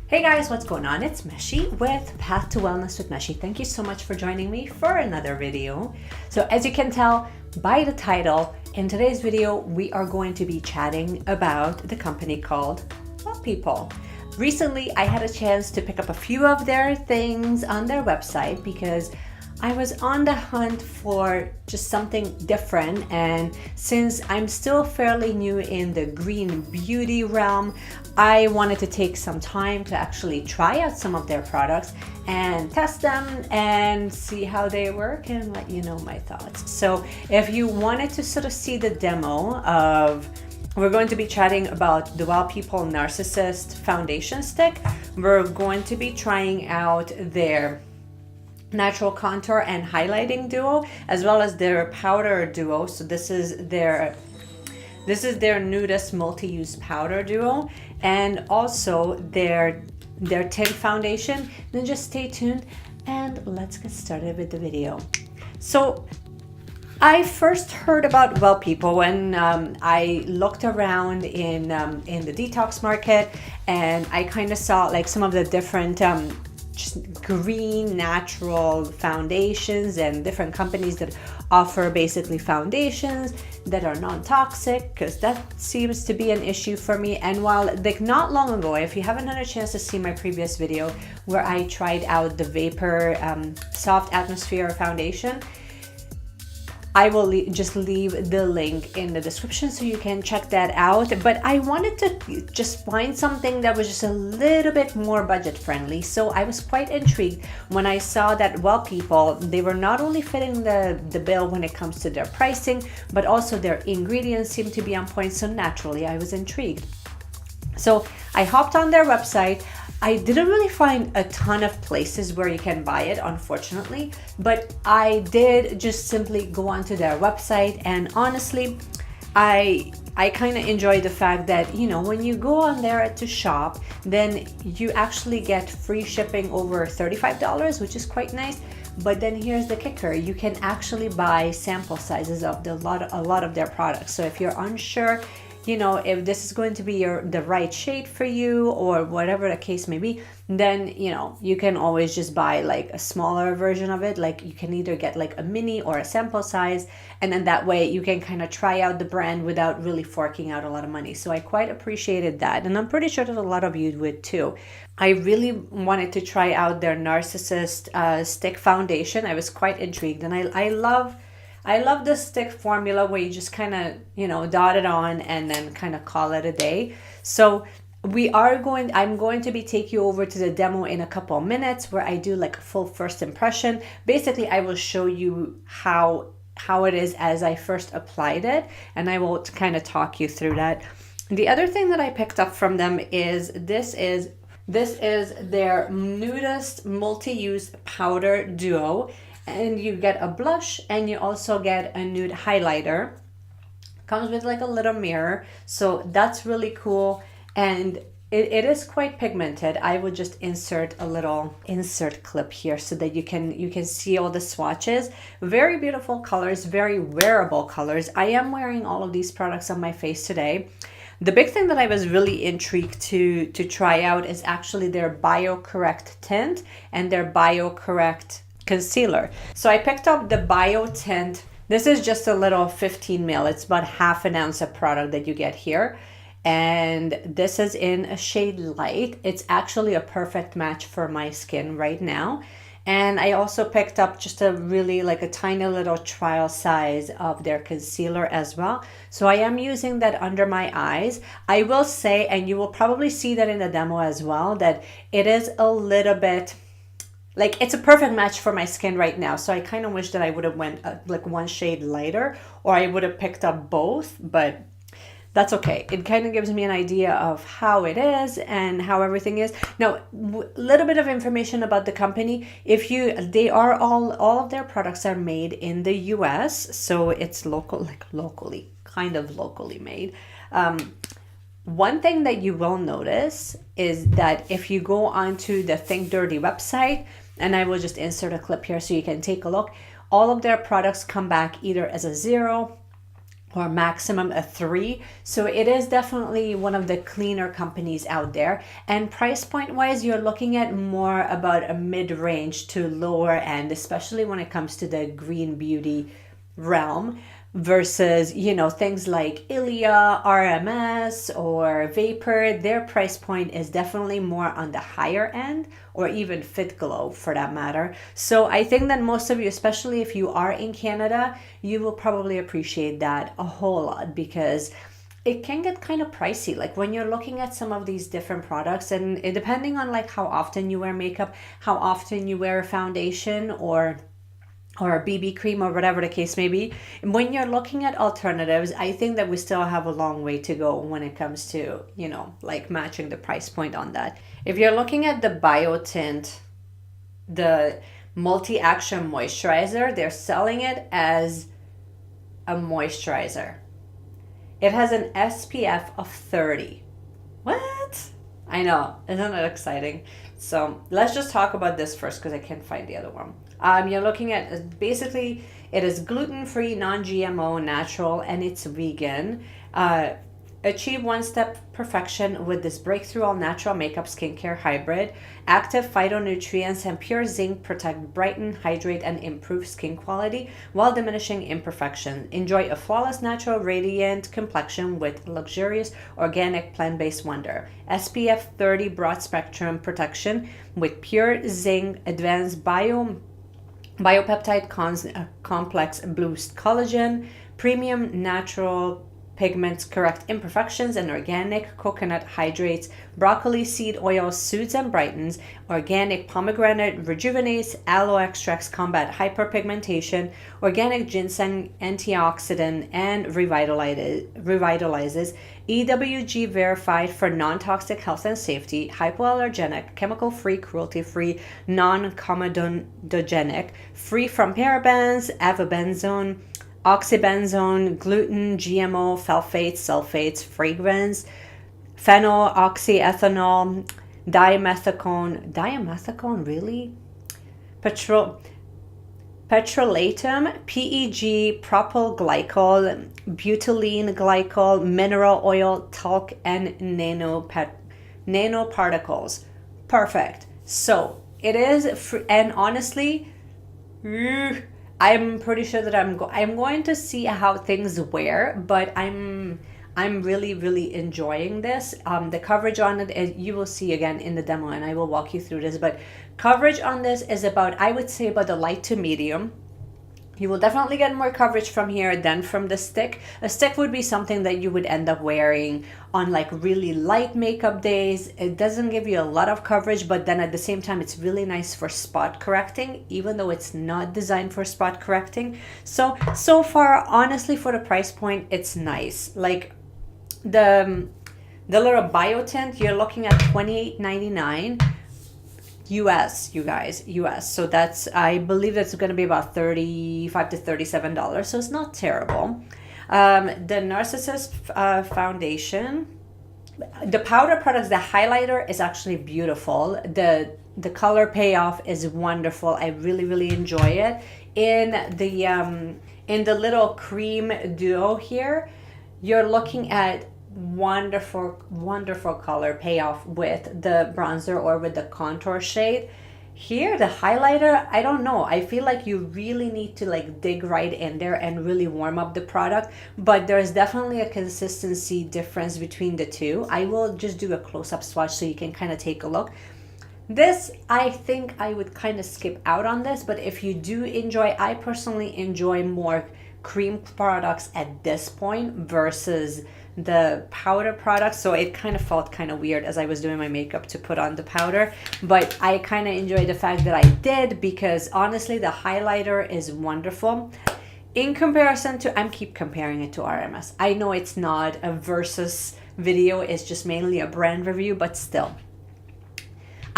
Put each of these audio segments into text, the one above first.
Hey guys, what's going on? It's Meshi with Path to Wellness with Meshi. Thank you so much for joining me for another video. So as you can tell by the title, in today's video, we are going to be chatting about the company called W3LL People. Recently, I had a chance to pick up a few of their things on their website because I was on the hunt for just something different, and since I'm still fairly new in the green beauty realm, I wanted to take some time to actually try out some of their products and test them and see how they work and let you know my thoughts. So if you wanted to sort of see the demo of, we're going to be chatting about the W3LL People Narcissist foundation stick. We're going to be trying out their natural contour and highlighting duo, as well as their powder duo. So this is their nudist multi-use powder duo, and also their tint foundation. Then just stay tuned and let's get started with the video. So I first heard about W3LL People when I looked around in the detox market, and I kind of saw like some of the different just green natural foundations and different companies that offer basically foundations that are non-toxic, because that seems to be an issue for me. And while like not long ago, if you haven't had a chance to see my previous video where I tried out the Vapour soft atmosphere foundation, I will just leave the link in the description so you can check that out. But I wanted to just find something that was just a little bit more budget friendly. So I was quite intrigued when I saw that W3LL People, they were not only fitting the bill when it comes to their pricing, but also their ingredients seemed to be on point. So naturally, I was intrigued. So I hopped on their website. I didn't really find a ton of places where you can buy it, unfortunately, but I did just simply go onto their website, and honestly, I kind of enjoy the fact that, you know, when you go on there to shop, then you actually get free shipping over $35, which is quite nice. But then here's the kicker: you can actually buy sample sizes of a lot of their products. So if you're unsure, you know, if this is going to be the right shade for you or whatever the case may be, then, you know, you can always just buy like a smaller version of it. Like you can either get like a mini or a sample size, and then that way you can kind of try out the brand without really forking out a lot of money. So I quite appreciated that, and I'm pretty sure that a lot of you would too. I really wanted to try out their Narcissist stick foundation. I was quite intrigued, and I love the stick formula where you just kind of, you know, dot it on and then kind of call it a day. So I'm going to be taking you over to the demo in a couple of minutes where I do like a full first impression. Basically, I will show you how it is as I first applied it, and I will kind of talk you through that. The other thing that I picked up from them is this is their nudist multi-use powder duo. And you get a blush, and you also get a nude highlighter. Comes with like a little mirror, so that's really cool, and it is quite pigmented. I would just insert a little insert clip here so that you can see all the swatches. Very beautiful colors, very wearable colors. I am wearing all of these products on my face today. The big thing that I was really intrigued to try out is actually their BioCorrect tint and their BioCorrect concealer. So I picked up the Bio Tint. This is just a little 15 ml. It's about half an ounce of product that you get here. And this is in a shade light. It's actually a perfect match for my skin right now. And I also picked up just a really like a tiny little trial size of their concealer as well. So I am using that under my eyes. I will say, and you will probably see that in the demo as well, that it is a little bit, like, it's a perfect match for my skin right now. So I kind of wish that I would have went like one shade lighter, or I would have picked up both, but that's okay. It kind of gives me an idea of how it is and how everything is. Now, a little bit of information about the company. They are all of their products are made in the US, so it's kind of locally made. One thing that you will notice is that if you go onto the Think Dirty website, and I will just insert a clip here so you can take a look, all of their products come back either as a 0, or maximum a 3. So it is definitely one of the cleaner companies out there. And price point wise, you're looking at more about a mid-range to lower end, especially when it comes to the green beauty realm, versus, you know, things like Ilia, RMS, or Vapour. Their price point is definitely more on the higher end, or even Fit Glow for that matter. So I think that most of you, especially if you are in Canada, you will probably appreciate that a whole lot, because it can get kind of pricey. Like when you're looking at some of these different products, and depending on like how often you wear makeup, how often you wear a foundation or a BB cream, or whatever the case may be. And when you're looking at alternatives, I think that we still have a long way to go when it comes to, you know, like matching the price point on that. If you're looking at the Tint, the multi-action moisturizer, they're selling it as a moisturizer. It has an SPF of 30. What? I know, isn't it exciting? So let's just talk about this first, because I can't find the other one. You're looking at, basically, it is gluten-free, non-GMO, natural, and it's vegan. Achieve one-step perfection with this breakthrough all-natural makeup skincare hybrid. Active phytonutrients and pure zinc protect, brighten, hydrate, and improve skin quality while diminishing imperfection. Enjoy a flawless, natural, radiant complexion with luxurious, organic, plant-based wonder. SPF 30 broad-spectrum protection with pure zinc, advanced biopeptide complex boost collagen, premium natural pigments correct imperfections, and organic coconut hydrates, broccoli seed oil soothes and brightens, organic pomegranate rejuvenates, aloe extracts combat hyperpigmentation, organic ginseng antioxidant and revitalizes, EWG verified for non-toxic health and safety, hypoallergenic, chemical-free, cruelty-free, non-comedogenic, free from parabens, avobenzone, oxybenzone, gluten, GMO, sulfates, fragrance, phenyl, oxyethanol, dimethicone, really? Petrolatum, PEG, propyl glycol, butylene glycol, mineral oil, talc, and nanoparticles. Perfect. So it is, and honestly, I'm pretty sure that I'm going to see how things wear, but I'm really enjoying this. The coverage on it, you will see again in the demo, and I will walk you through this, but coverage on this is about, I would say, about the light to medium. You will definitely get more coverage from here than from the stick. A stick would be something that you would end up wearing on like really light makeup days. It doesn't give you a lot of coverage, but then at the same time, it's really nice for spot correcting, even though it's not designed for spot correcting. So far, honestly, for the price point, it's nice. Like the little Biotint, you're looking at $28.99. US, you guys, US. So that's, I believe that's going to be about $35 to $37. So it's not terrible. The Narcissist foundation, the powder products, the highlighter is actually beautiful. The color payoff is wonderful. I really enjoy it. In the little cream duo here, you're looking at wonderful color payoff with the bronzer or with the contour shade. Here, the highlighter, I don't know. I feel like you really need to like dig right in there and really warm up the product, but there's definitely a consistency difference between the two. I will just do a close-up swatch so you can kind of take a look. This, I think I would kind of skip out on this, but if you do enjoy, I personally enjoy more cream products at this point versus the powder products, so it kind of felt kind of weird as I was doing my makeup to put on the powder, but I kind of enjoyed the fact that I did, because honestly the highlighter is wonderful in comparison to, I keep comparing it to RMS. I know it's not a versus video, it's just mainly a brand review, but still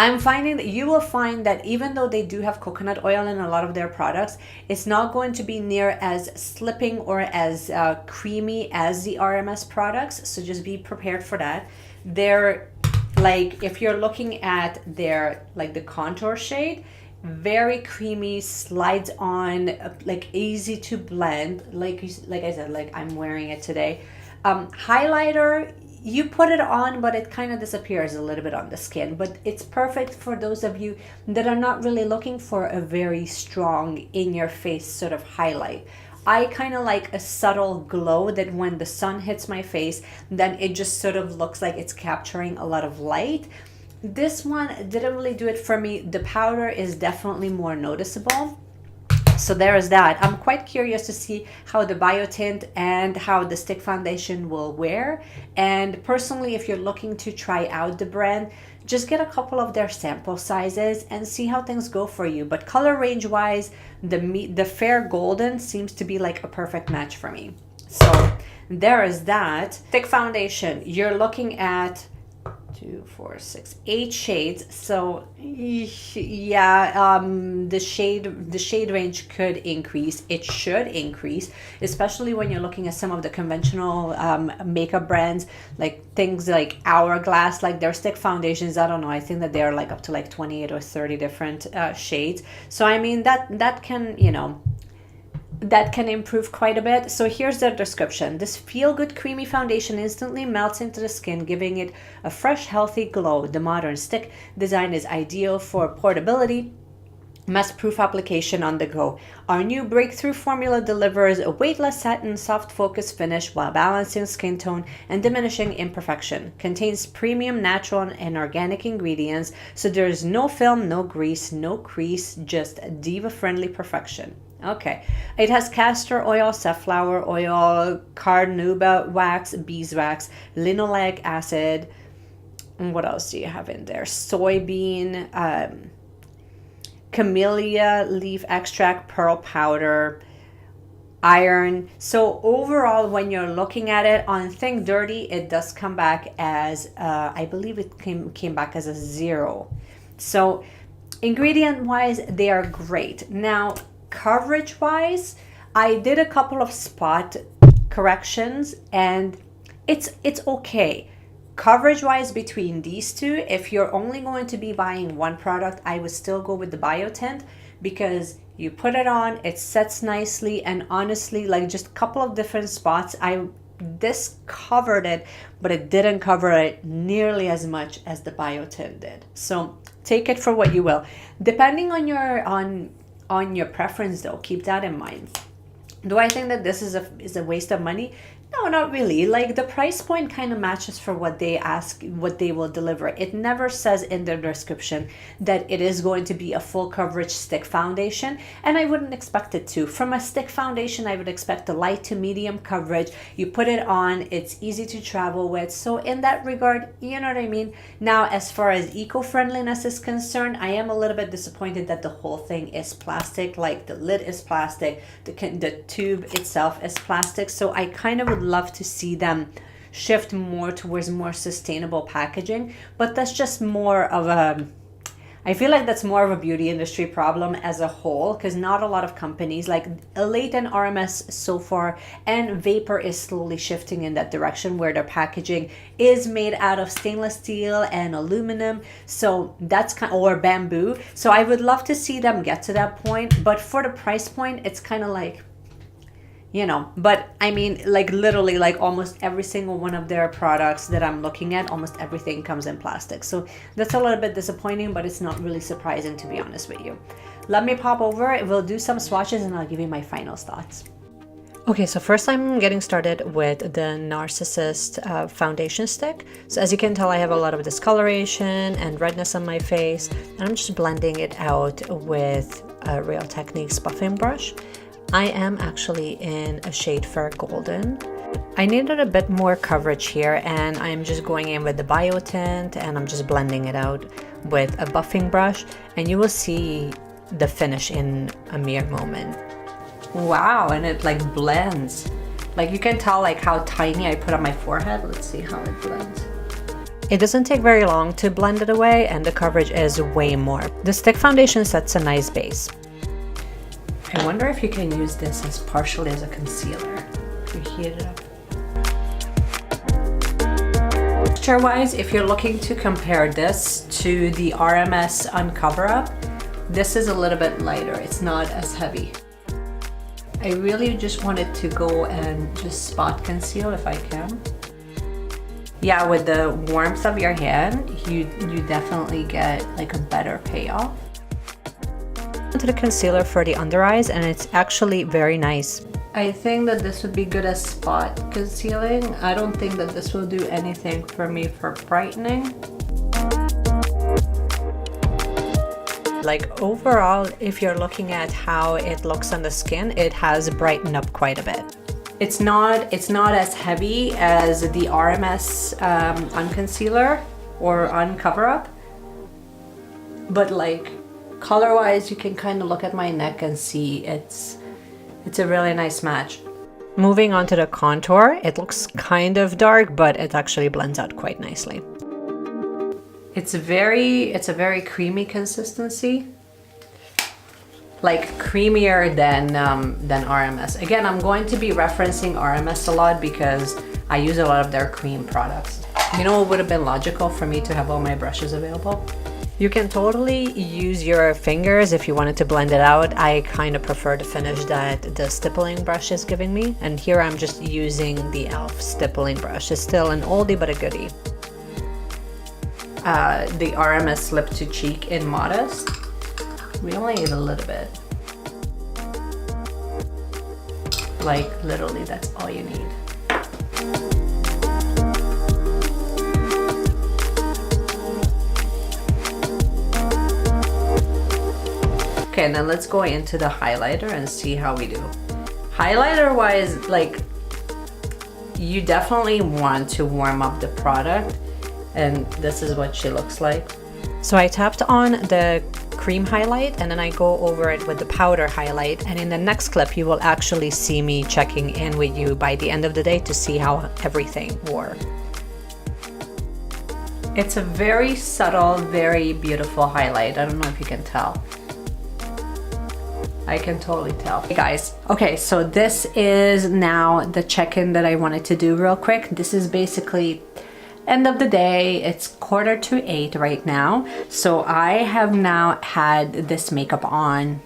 I'm finding that you will find that even though they do have coconut oil in a lot of their products, it's not going to be near as slipping or as creamy as the RMS products. So just be prepared for that. They're like, if you're looking at their, like the contour shade, very creamy, slides on, like easy to blend. Like I said, like I'm wearing it today. Highlighter, you put it on, but it kind of disappears a little bit on the skin. But it's perfect for those of you that are not really looking for a very strong in-your-face sort of highlight. I kind of like a subtle glow that when the sun hits my face, then it just sort of looks like it's capturing a lot of light. This one didn't really do it for me. The powder is definitely more noticeable. So there is that. I'm quite curious to see how the BioTint and how the stick foundation will wear. And personally, if you're looking to try out the brand, just get a couple of their sample sizes and see how things go for you. But color range wise, the fair golden seems to be like a perfect match for me. So there is that. Stick foundation, you're looking at 2, 4, 6, 8 shades. So yeah, the shade range could increase. It should increase, especially when you're looking at some of the conventional makeup brands, like things like Hourglass, like their stick foundations. I don't know, I think that they're like up to like 28 or 30 different shades. So I mean that can, you know, that can improve quite a bit. So here's the description. This feel-good creamy foundation instantly melts into the skin, giving it a fresh, healthy glow. The modern stick design is ideal for portability, mass-proof application on the go. Our new breakthrough formula delivers a weightless satin soft focus finish while balancing skin tone and diminishing imperfection. Contains premium natural and organic ingredients, so there's no film, no grease, no crease, just diva-friendly perfection. Okay, it has castor oil, safflower oil, carnauba wax, beeswax, linoleic acid, and what else do you have in there? Soybean, camellia leaf extract, pearl powder, iron. So overall, when you're looking at it on Think Dirty, it does come back as, I believe it came back as a 0. So ingredient wise, they are great. Now, coverage wise, I did a couple of spot corrections and it's okay. Coverage wise between these two, if you're only going to be buying one product, I would still go with the BioTint because you put it on, it sets nicely, and honestly, like just a couple of different spots, this covered it, but it didn't cover it nearly as much as the BioTint did. So take it for what you will. Depending on your preference though, keep that in mind. Do I think that this is a waste of money? No, not really. Like the price point kind of matches for what they ask, what they will deliver. It never says in the description that it is going to be a full coverage stick foundation, and I wouldn't expect it to. From a stick foundation, I would expect a light to medium coverage. You put it on, it's easy to travel with. So in that regard, you know what I mean? Now, as far as eco-friendliness is concerned, I am a little bit disappointed that the whole thing is plastic. Like the lid is plastic, the tube itself is plastic. So I kind of would love to see them shift more towards more sustainable packaging, but that's just more of I feel like that's more of a beauty industry problem as a whole, because not a lot of companies like Elite and RMS so far, and Vapour is slowly shifting in that direction where their packaging is made out of stainless steel and aluminum. So that's or bamboo. So I would love to see them get to that point, but for the price point, it's kind of like, you know, but I mean, like literally like almost every single one of their products that I'm looking at, almost everything comes in plastic. So that's a little bit disappointing, but it's not really surprising, to be honest with you. Let me pop over, we'll do some swatches and I'll give you my final thoughts. Okay, so first I'm getting started with the Narcissist foundation stick. So as you can tell, I have a lot of discoloration and redness on my face, and I'm just blending it out with a Real Techniques buffing brush. I am actually in a shade Fair Golden. I needed a bit more coverage here, and I'm just going in with the BioTint and I'm just blending it out with a buffing brush, and you will see the finish in a mere moment. Wow, and it like blends. Like you can tell like how tiny I put on my forehead. Let's see how it blends. It doesn't take very long to blend it away, and the coverage is way more. The stick foundation sets a nice base. I wonder if you can use this as partially as a concealer if you heat it up. Texture wise, if you're looking to compare this to the RMS Uncover Up, This is a little bit lighter. It's not as heavy. I really just wanted to go and just spot conceal if I can. Yeah, with the warmth of your hand, you definitely get like a better payoff. To the concealer for the under eyes, and it's actually very nice. I think that this would be good as spot concealing. I don't think that this will do anything for me for brightening. Like overall, if you're looking at how it looks on the skin, it has brightened up quite a bit. It's not as heavy as the RMS on concealer or on cover up, but like color wise, you can kind of look at my neck and see it's a really nice match. Moving on to the contour, it looks kind of dark, but it actually blends out quite nicely. It's a very creamy consistency, like creamier than RMS. Again, I'm going to be referencing RMS a lot because I use a lot of their cream products. You know what would have been logical for me to have all my brushes available? You can totally use your fingers if you wanted to blend it out. I kind of prefer the finish that the stippling brush is giving me. And here I'm just using the e.l.f. stippling brush. It's still an oldie but a goodie. The RMS Lip to Cheek in Modest. We only need a little bit. Like literally, that's all you need. Okay, and then let's go into the highlighter and see how we do. Highlighter wise, like, you definitely want to warm up the product, and this is what she looks like. So I tapped on the cream highlight and then I go over it with the powder highlight, and in the next clip you will actually see me checking in with you by the end of the day to see how everything wore. It's a very subtle, very beautiful highlight. I don't know if you can tell. I can totally tell. Hey guys, okay, so this is now the check-in that I wanted to do real quick. This is basically end of the day. It's 7:45 right now. So I have now had this makeup on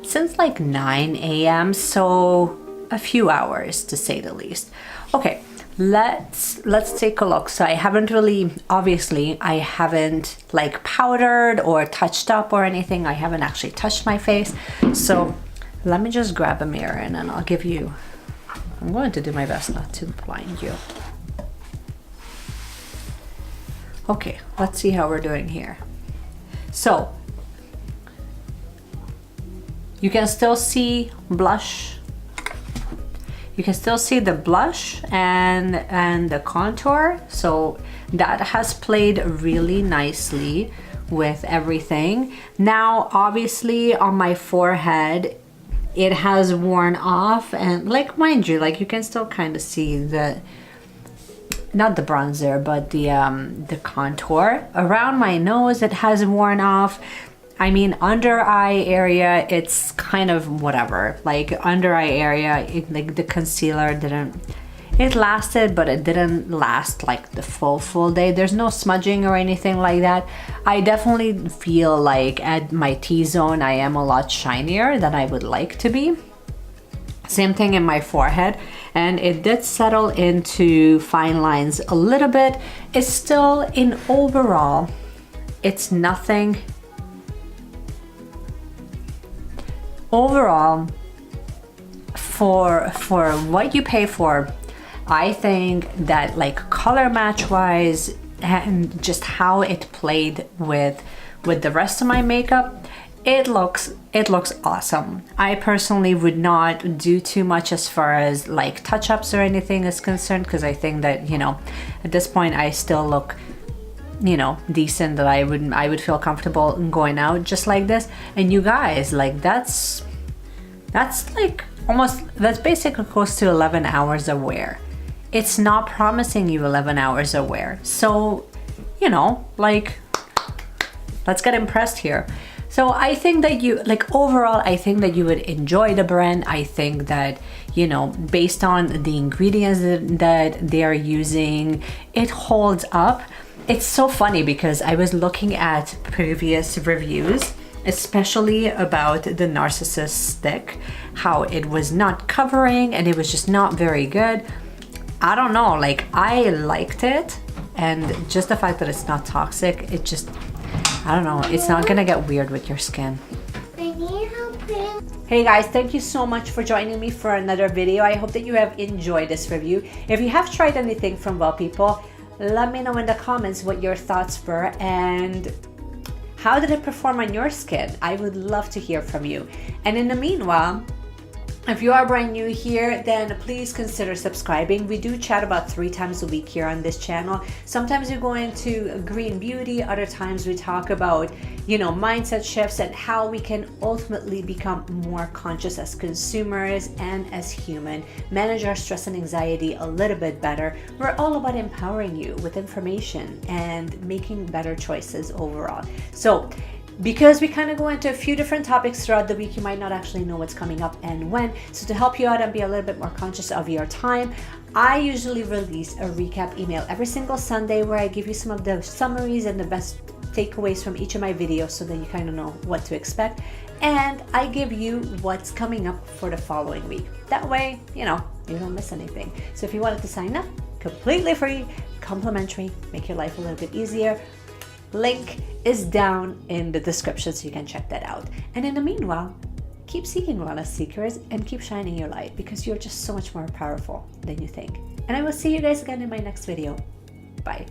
since like 9 a.m. So a few hours to say the least. Okay, let's take a look. So I haven't really, obviously I haven't like powdered or touched up or anything. I haven't actually touched my face. So let me just grab a mirror and then I'll give you, I'm going to do my best not to blind you. Okay, let's see how we're doing here. So you can still see blush. You can still see the blush and the contour. So that has played really nicely with everything. Now, obviously on my forehead, it has worn off, and like, mind you, like you can still kind of see the, not the bronzer, but the contour. Around my nose, it has worn off. I mean, under eye area, it's kind of whatever. Like under eye area, like the concealer didn't, it lasted, but it didn't last like the full day. There's no smudging or anything like that. I definitely feel like at my T-zone, I am a lot shinier than I would like to be. Same thing in my forehead, and it did settle into fine lines a little bit. It's still, in overall, it's nothing. Overall, for what you pay for, I think that like color match wise and just how it played with the rest of my makeup, it looks awesome. I personally would not do too much as far as like touch-ups or anything is concerned, because I think that, you know, at this point I still look, you know, decent, that I would feel comfortable going out just like this. And you guys, like that's like almost, that's basically close to 11 hours of wear. It's not promising you 11 hours of wear. So, you know, like, let's get impressed here. So I think that you, like, overall, I think that you would enjoy the brand. I think that, you know, based on the ingredients that they are using, it holds up. It's so funny because I was looking at previous reviews especially about the Narcissist stick, how it was not covering and it was just not very good. I don't know, like I liked it, and just the fact that it's not toxic, it just, I don't know, it's not gonna get weird with your skin. Hey guys, thank you so much for joining me for another video. I hope that you have enjoyed this review. If you have tried anything from W3LL People, let me know in the comments what your thoughts were and how did it perform on your skin. I would love to hear from you. And in the meanwhile, if you are brand new here, then please consider subscribing. We do chat about 3 times a week here on this channel. Sometimes we go into green beauty, other times we talk about, you know, mindset shifts and how we can ultimately become more conscious as consumers and as human, manage our stress and anxiety a little bit better. We're all about empowering you with information and making better choices overall. So, because we kind of go into a few different topics throughout the week, you might not actually know what's coming up and when. So to help you out and be a little bit more conscious of your time, I usually release a recap email every single Sunday where I give you some of the summaries and the best takeaways from each of my videos so that you kind of know what to expect. And I give you what's coming up for the following week. That way, you know, you don't miss anything. So if you wanted to sign up, completely free, complimentary, make your life a little bit easier, link is down in the description so you can check that out. And in the meanwhile, keep seeking wellness seekers and keep shining your light because you're just so much more powerful than you think. And I will see you guys again in my next video. Bye.